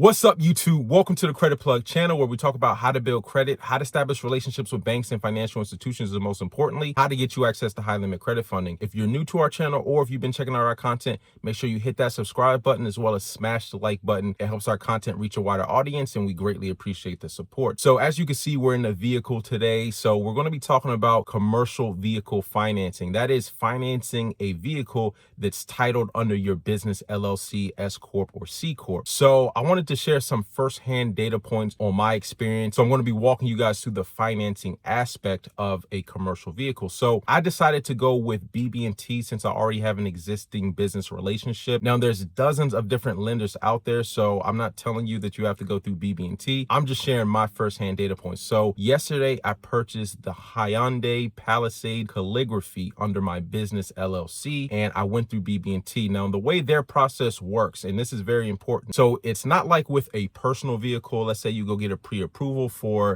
What's up, YouTube? Welcome to the Credit Plug channel, where we talk about how to build credit, how to establish relationships with banks and financial institutions, and most importantly, how to get you access to high limit credit funding. If you're new to our channel or if you've been checking out our content, make sure you hit that subscribe button as well as smash the like button. It helps our content reach a wider audience, and we greatly appreciate the support. So as you can see, we're in a vehicle today. So we're going to be talking about commercial vehicle financing. That is financing a vehicle that's titled under your business LLC, S Corp, or C Corp. So I wanted to share some firsthand data points on my experience. So I'm going to be walking you guys through the financing aspect of a commercial vehicle. So I decided to go with BB&T since I already have an existing business relationship. Now there's dozens of different lenders out there, so I'm not telling you that you have to go through BB&T. I'm just sharing my firsthand data points. So yesterday I purchased the Hyundai Palisade Calligraphy under my business LLC, and I went through BB&T. Now the way their process works, and this is very important, so it's not like with a personal vehicle. Let's say you go get a pre-approval for,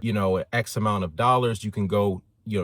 X amount of dollars. You can go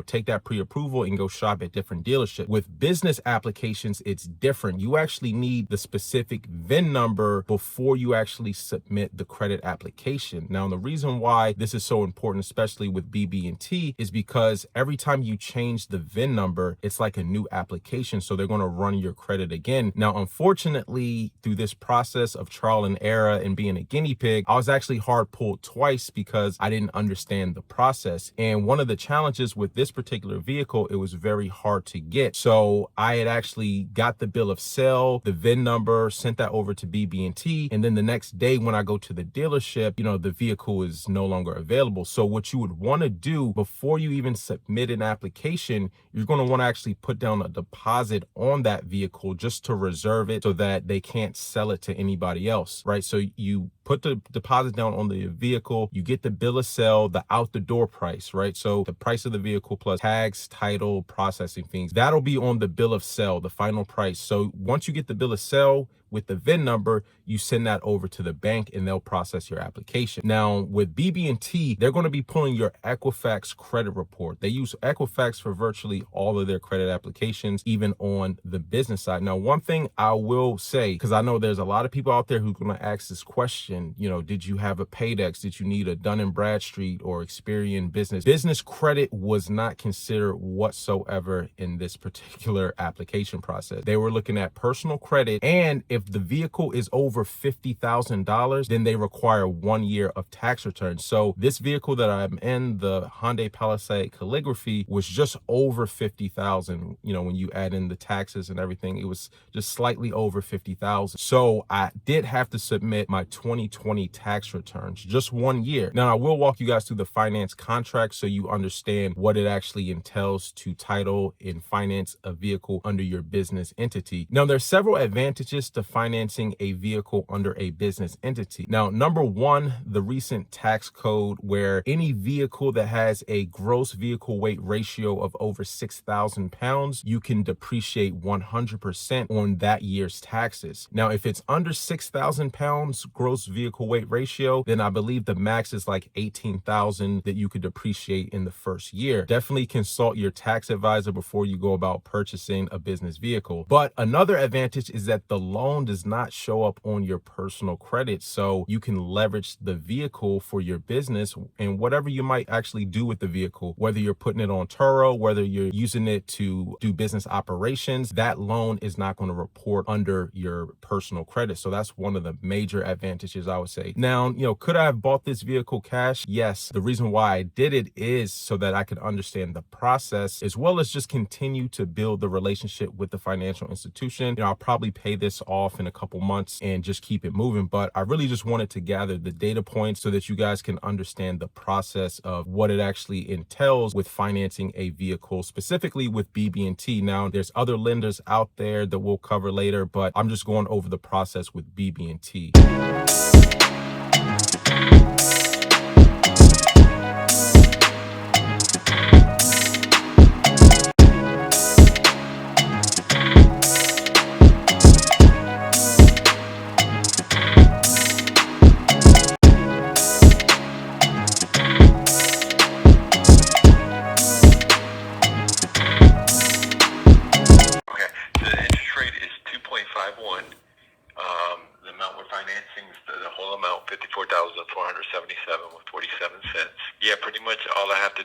take that pre-approval and go shop at different dealerships. With business applications, it's different. You actually need the specific VIN number before you actually submit the credit application. Now, the reason why this is so important, especially with BB&T, is because every time you change the VIN number, it's like a new application. So they're going to run your credit again. Now, unfortunately, through this process of trial and error and being a guinea pig, I was actually hard pulled twice because I didn't understand the process. And one of the challenges with this particular vehicle, it was very hard to get. So I had actually got the bill of sale, the VIN number, sent that over to BB&T, and then the next day when I go to the dealership, the vehicle is no longer available. So what you would want to do before you even submit an application, you're going to want to actually put down a deposit on that vehicle just to reserve it so that they can't sell it to anybody else, right? So you put the deposit down on the vehicle, you get the bill of sale, the out the door price, right? So the price of the vehicle plus tags, title, processing fees, that'll be on the bill of sale, the final price. So once you get the bill of sale with the VIN number, you send that over to the bank and they'll process your application. Now with BB&T, they're going to be pulling your Equifax credit report. They use Equifax for virtually all of their credit applications, even on the business side. Now, one thing I will say, because I know there's a lot of people out there who are going to ask this question, did you have a Paydex? Did you need a Dun & Bradstreet or Experian business? Business credit was not considered whatsoever in this particular application process. They were looking at personal credit, and if the vehicle is over $50,000, then they require 1 year of tax returns. So this vehicle that I'm in, the Hyundai Palisade Calligraphy, was just over 50,000. When you add in the taxes and everything, it was just slightly over 50,000. So I did have to submit my 2020 tax returns, just 1 year. Now I will walk you guys through the finance contract so you understand what it actually entails to title and finance a vehicle under your business entity. Now there's several advantages to financing a vehicle under a business entity. Now, number one, the recent tax code, where any vehicle that has a gross vehicle weight ratio of over 6,000 pounds, you can depreciate 100% on that year's taxes. Now, if it's under 6,000 pounds gross vehicle weight ratio, then I believe the max is like 18,000 that you could depreciate in the first year. Definitely consult your tax advisor before you go about purchasing a business vehicle. But another advantage is that the loan does not show up on your personal credit, so you can leverage the vehicle for your business and whatever you might actually do with the vehicle, whether you're putting it on Turo, whether you're using it to do business operations, that loan is not going to report under your personal credit. So that's one of the major advantages, I would say. Now, could I have bought this vehicle cash? Yes. The reason why I did it is so that I could understand the process, as well as just continue to build the relationship with the financial institution. I'll probably pay this off in a couple months and just keep it moving. But I really just wanted to gather the data points so that you guys can understand the process of what it actually entails with financing a vehicle, specifically with BB&T. Now, there's other lenders out there that we'll cover later, but I'm just going over the process with BB&T.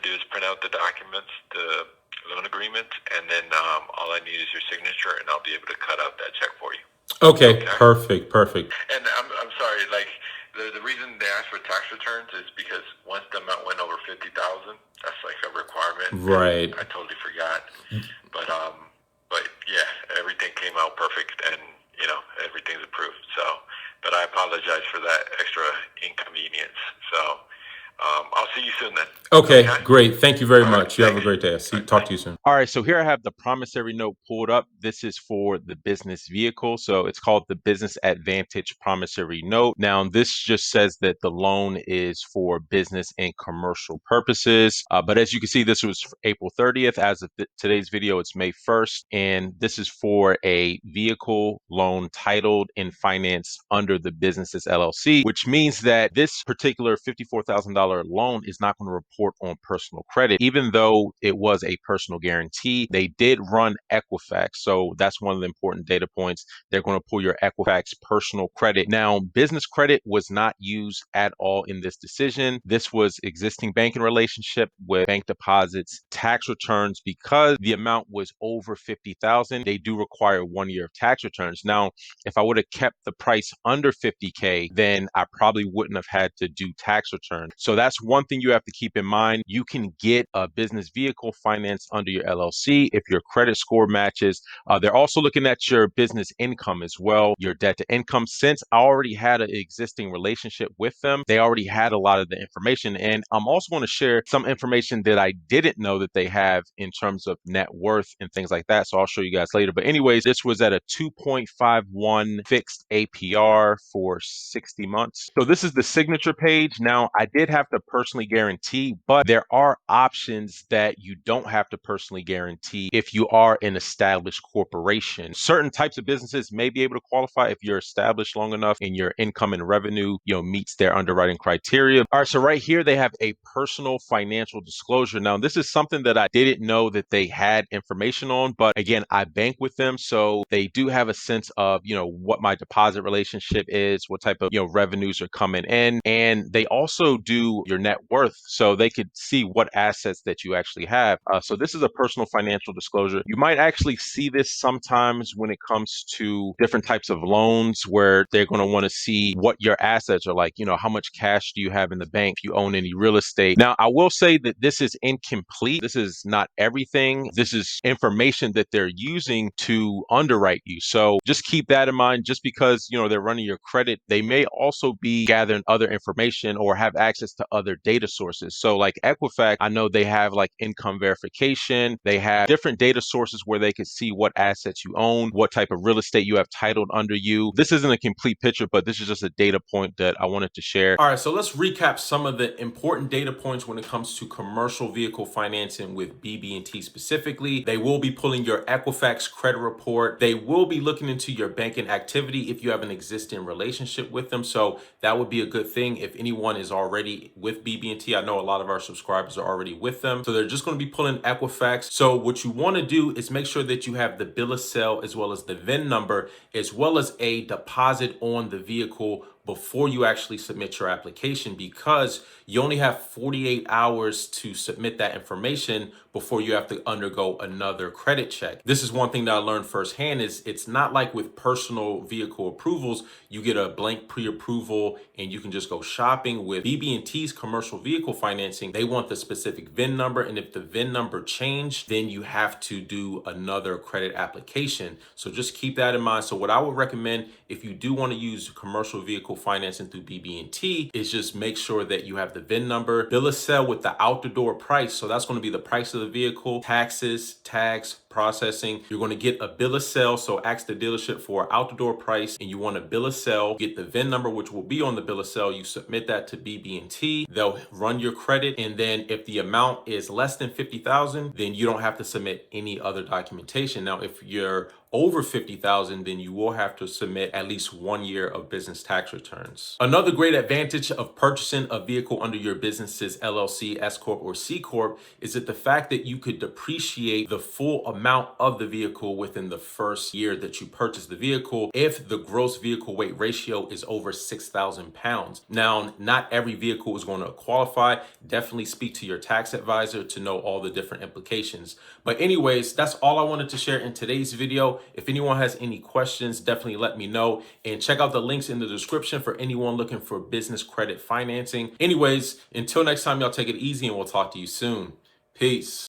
to do is print out the documents, the loan agreement, and then all I need is your signature, and I'll be able to cut out that check for you. Okay, perfect. And I'm sorry, like the reason they ask for tax returns is because once the amount went over 50,000, that's like a requirement. Right. I totally forgot, but yeah, everything came out perfect, and everything's approved. So, but I apologize for that extra inconvenience. So. I'll see you soon then. Okay, great. Thank you very All right, much. You have a thanks. great day. Talk to you soon. All right, so here I have the promissory note pulled up. This is for the business vehicle. So it's called the Business Advantage Promissory Note. Now, this just says that the loan is for business and commercial purposes. But as you can see, this was April 30th. As of today's video, it's May 1st. And this is for a vehicle loan titled and financed under the business's LLC, which means that this particular $54,000 loan is not going to report on personal credit, even though it was a personal guarantee. They did run Equifax, so that's one of the important data points. They're going to pull your Equifax personal credit. Now, business credit was not used at all in this decision. This was existing banking relationship with bank deposits, tax returns. Because the amount was over 50,000, they do require 1 year of tax returns. Now, if I would have kept the price under 50K, then I probably wouldn't have had to do tax returns. So that's one thing you have to keep in mind. You can get a business vehicle financed under your LLC if your credit score matches. They're also looking at your business income as well, your debt to income. Since I already had an existing relationship with them, they already had a lot of the information. And I'm also going to share some information that I didn't know that they have in terms of net worth and things like that. So I'll show you guys later. But anyways, this was at a 2.51 fixed APR for 60 months. So this is the signature page. Now, I did have to personally guarantee, but there are options that you don't have to personally guarantee if you are an established corporation. Certain types of businesses may be able to qualify if you're established long enough and your income and revenue, meets their underwriting criteria. All right, so right here they have a personal financial disclosure. Now, this is something that I didn't know that they had information on, but again, I bank with them, so they do have a sense of, what my deposit relationship is, what type of, revenues are coming in, and they also do your net worth, so they could see what assets that you actually have. So this is a personal financial disclosure. You might actually see this sometimes when it comes to different types of loans where they're going to want to see what your assets are like, how much cash do you have in the bank, if you own any real estate. Now, I will say that this is incomplete. This is not everything. This is information that they're using to underwrite you. So just keep that in mind. Just because, they're running your credit, they may also be gathering other information or have access to other data sources. So like Equifax, I know they have like income verification. They have different data sources where they can see what assets you own, what type of real estate you have titled under you. This isn't a complete picture, but this is just a data point that I wanted to share. All right, so let's recap some of the important data points when it comes to commercial vehicle financing with BB&T specifically. They will be pulling your Equifax credit report. They will be looking into your banking activity if you have an existing relationship with them. So that would be a good thing if anyone is already with BB&T. I know a lot of our subscribers are already with them. So they're just going to be pulling Equifax. So what you want to do is make sure that you have the bill of sale as well as the VIN number, as well as a deposit on the vehicle before you actually submit your application, because you only have 48 hours to submit that information before you have to undergo another credit check. This is one thing that I learned firsthand. Is it's not like with personal vehicle approvals, you get a blank pre-approval and you can just go shopping. With BB&T's commercial vehicle financing, they want the specific VIN number, and if the VIN number changed, then you have to do another credit application. So just keep that in mind. So what I would recommend if you do want to use commercial vehicle financing through BB&T is just make sure that you have the VIN number, bill of sale with the out the door price. So that's going to be the price of the vehicle, taxes, tags, processing. You're going to get a bill of sale. So ask the dealership for out the door price, and you want a bill of sale, get the VIN number, which will be on the bill of sale. You submit that to BB&T. They'll run your credit. And then if the amount is less than 50,000, then you don't have to submit any other documentation. Now, if you're over 50,000, then you will have to submit at least 1 year of business tax returns. Another great advantage of purchasing a vehicle under your business's LLC, S Corp, or C Corp is that the fact that you could depreciate the full amount of the vehicle within the first year that you purchase the vehicle if the gross vehicle weight ratio is over 6,000 pounds. Now, not every vehicle is going to qualify. Definitely speak to your tax advisor to know all the different implications. But anyways, that's all I wanted to share in today's video. If anyone has any questions, definitely let me know, and check out the links in the description for anyone looking for business credit financing. Anyways, until next time, y'all take it easy and we'll talk to you soon. Peace.